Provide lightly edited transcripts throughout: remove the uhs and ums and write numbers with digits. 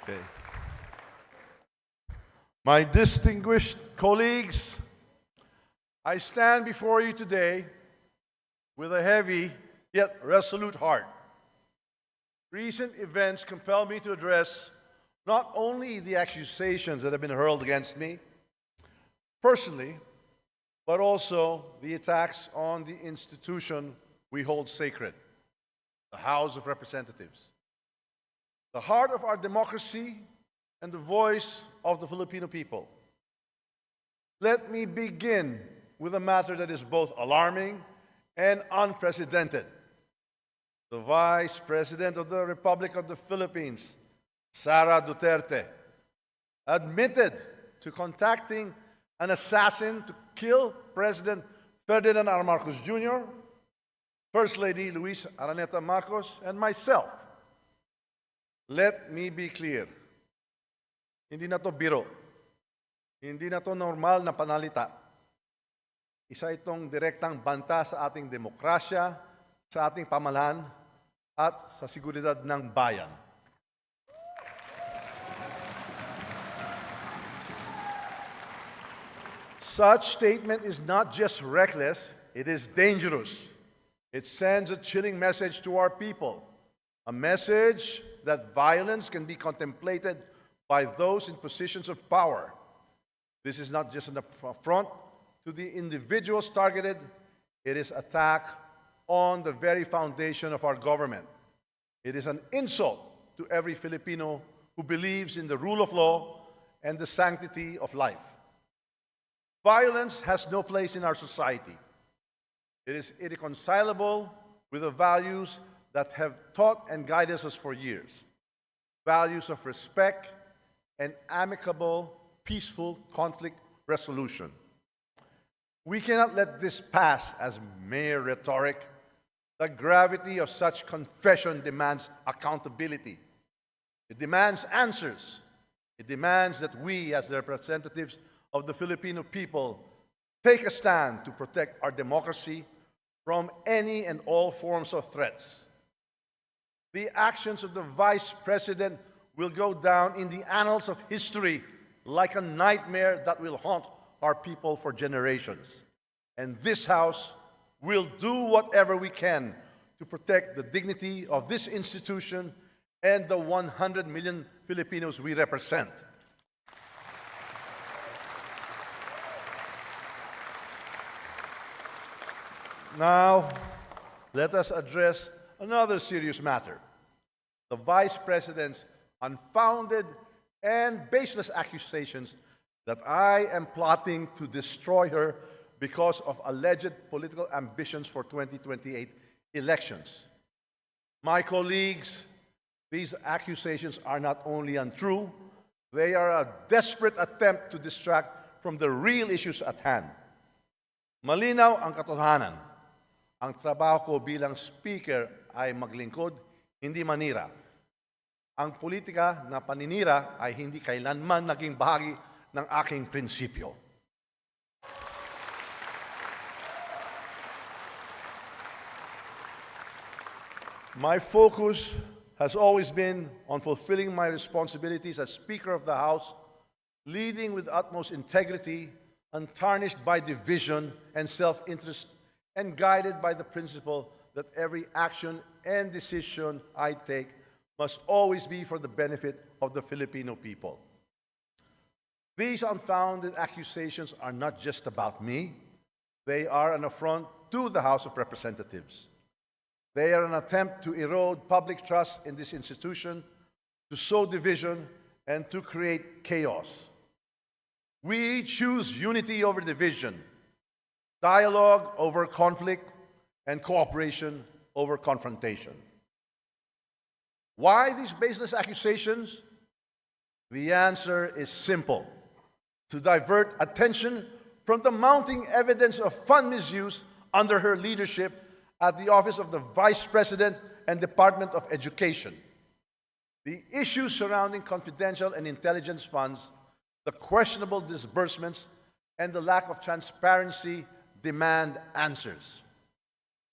Okay. My distinguished colleagues, I stand before you today with a heavy yet resolute heart. Recent events compel me to address not only the accusations that have been hurled against me personally, but also the attacks on the institution we hold sacred, the House of Representatives, the heart of our democracy and the voice of the Filipino people. Let me begin with a matter that is both alarming and unprecedented. The Vice President of the Republic of the Philippines, Sara Duterte, admitted to contacting an assassin to kill President Ferdinand R. Marcos Jr., First Lady Luis Araneta Marcos, and myself. Let me be clear. Hindi na to biro. Hindi na to normal na panalita. Isa itong direktang banta sa ating demokrasya, sa ating pamahalaan, at sa seguridad ng bayan. Such statement is not just reckless, it is dangerous. It sends a chilling message to our people, a message that violence can be contemplated by those in positions of power. This is not just an affront to the individuals targeted, it is attack on the very foundation of our government. It is an insult to every Filipino who believes in the rule of law and the sanctity of life. Violence has no place in our society. It is irreconcilable with the values that have taught and guided us for years. Values of respect and amicable, peaceful conflict resolution. We cannot let this pass as mere rhetoric. The gravity of such confession demands accountability. It demands answers. It demands that we, as the representatives of the Filipino people, take a stand to protect our democracy from any and all forms of threats. The actions of the Vice President will go down in the annals of history like a nightmare that will haunt our people for generations. And this House will do whatever we can to protect the dignity of this institution and the 100 million Filipinos we represent. Now, let us address another serious matter: the Vice President's unfounded and baseless accusations that I am plotting to destroy her because of alleged political ambitions for 2028 elections. My colleagues, these accusations are not only untrue, they are a desperate attempt to distract from the real issues at hand. Malinaw ang katotohanan. Ang trabaho ko bilang speaker ay maglingkod, hindi manira. Ang politika na paninira ay hindi kailanman naging bahagi ng aking prinsipyo. My focus has always been on fulfilling my responsibilities as Speaker of the House, leading with utmost integrity, untarnished by division and self-interest, and guided by the principle that every action and decision I take must always be for the benefit of the Filipino people. These unfounded accusations are not just about me. They are an affront to the House of Representatives. They are an attempt to erode public trust in this institution, to sow division, and to create chaos. We choose unity over division, dialogue over conflict, and cooperation over confrontation. Why these baseless accusations? The answer is simple: to divert attention from the mounting evidence of fund misuse under her leadership at the office of the Vice President and Department of Education. The issues surrounding confidential and intelligence funds, the questionable disbursements, and the lack of transparency demand answers.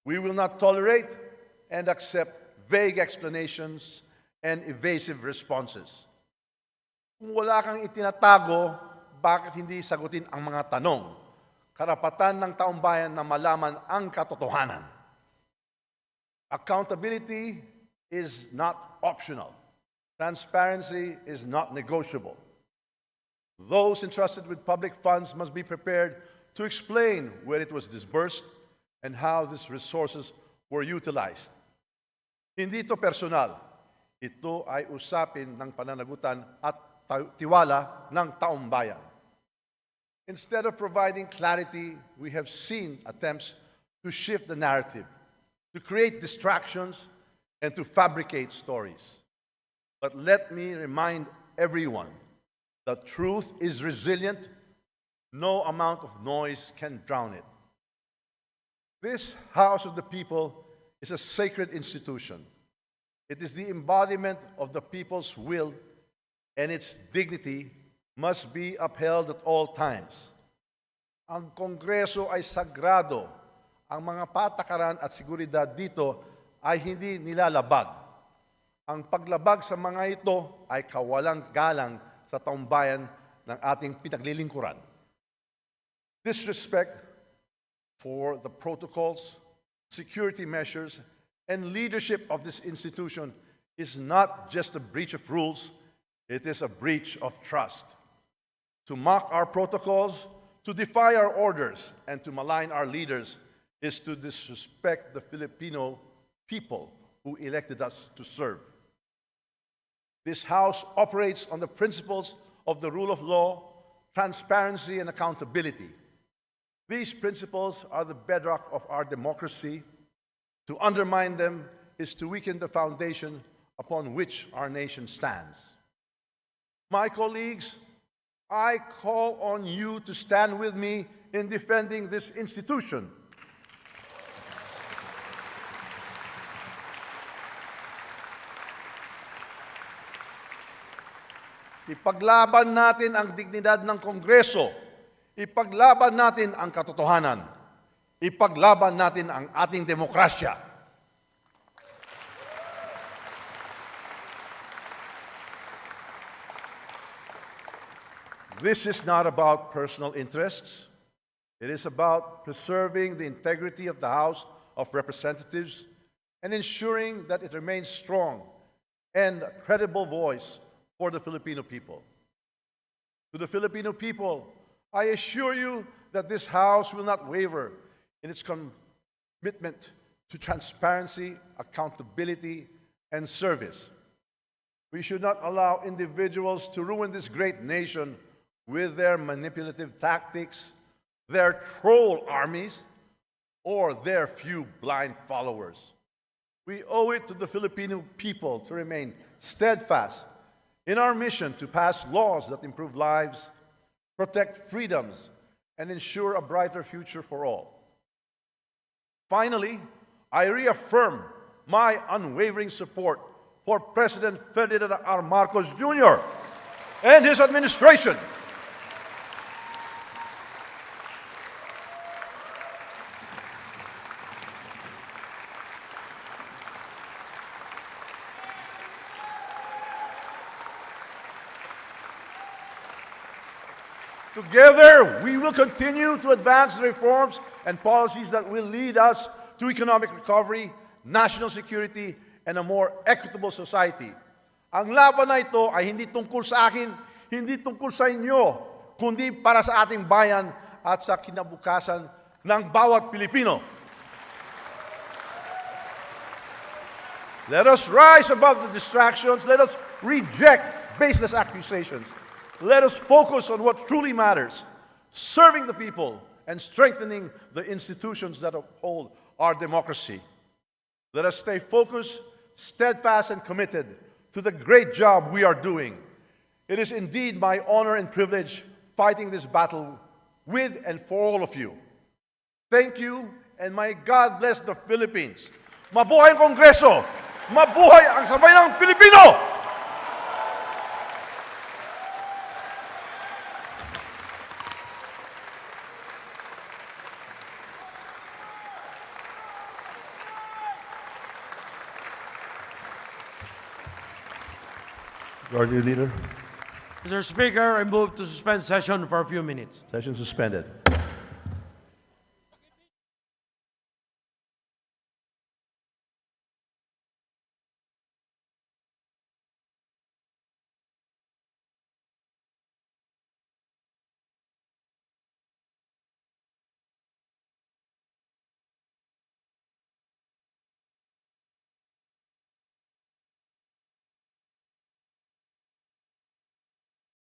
We will not tolerate and accept vague explanations and evasive responses. Kung wala kang itinatago, bakit hindi sagutin ang mga tanong? Karapatan ng taong bayan na malaman ang katotohanan. Accountability is not optional. Transparency is not negotiable. Those entrusted with public funds must be prepared to explain where it was disbursed and how these resources were utilized. Hindi ito personal. Ito ay usapin ng pananagutan at tiwala ng taong bayan. Instead of providing clarity, we have seen attempts to shift the narrative, to create distractions, and to fabricate stories. But let me remind everyone that truth is resilient. No amount of noise can drown it. This House of the People is a sacred institution. It is the embodiment of the people's will, and its dignity must be upheld at all times. Ang Kongreso ay sagrado. Ang mga patakaran at seguridad dito ay hindi nilalabag. Ang paglabag sa mga ito ay kawalang galang sa taong bayan ng ating pinaglilingkuran. Disrespect for the protocols, security measures, and leadership of this institution is not just a breach of rules, it is a breach of trust. To mock our protocols, to defy our orders, and to malign our leaders is to disrespect the Filipino people who elected us to serve. This House operates on the principles of the rule of law, transparency, and accountability. These principles are the bedrock of our democracy. To undermine them is to weaken the foundation upon which our nation stands. My colleagues, I call on you to stand with me in defending this institution. Ipaglaban natin ang dignidad ng Kongreso. Ipaglaban natin ang katotohanan. Ipaglaban natin ang ating demokrasya. This is not about personal interests. It is about preserving the integrity of the House of Representatives and ensuring that it remains strong and a credible voice for the Filipino people. To the Filipino people, I assure you that this House will not waver in its commitment to transparency, accountability, and service. We should not allow individuals to ruin this great nation with their manipulative tactics, their troll armies, or their few blind followers. We owe it to the Filipino people to remain steadfast in our mission to pass laws that improve lives, protect freedoms, and ensure a brighter future for all. Finally, I reaffirm my unwavering support for President Ferdinand R. Marcos Jr. and his administration. Together, we will continue to advance the reforms and policies that will lead us to economic recovery, national security, and a more equitable society. Ang laban na ito ay hindi tungkol sa akin, hindi tungkol sa inyo, kundi para sa ating bayan at sa kinabukasan ng bawat Pilipino. Let us rise above the distractions. Let us reject baseless accusations. Let us focus on what truly matters, serving the people and strengthening the institutions that uphold our democracy. Let us stay focused, steadfast and committed to the great job we are doing. It is indeed my honor and privilege fighting this battle with and for all of you. Thank you, and may God bless the Philippines. Mabuhay ang Kongreso! Mabuhay ang sambayang Pilipino! Majority Leader. Mr. Speaker, I move to suspend session for a few minutes. Session suspended.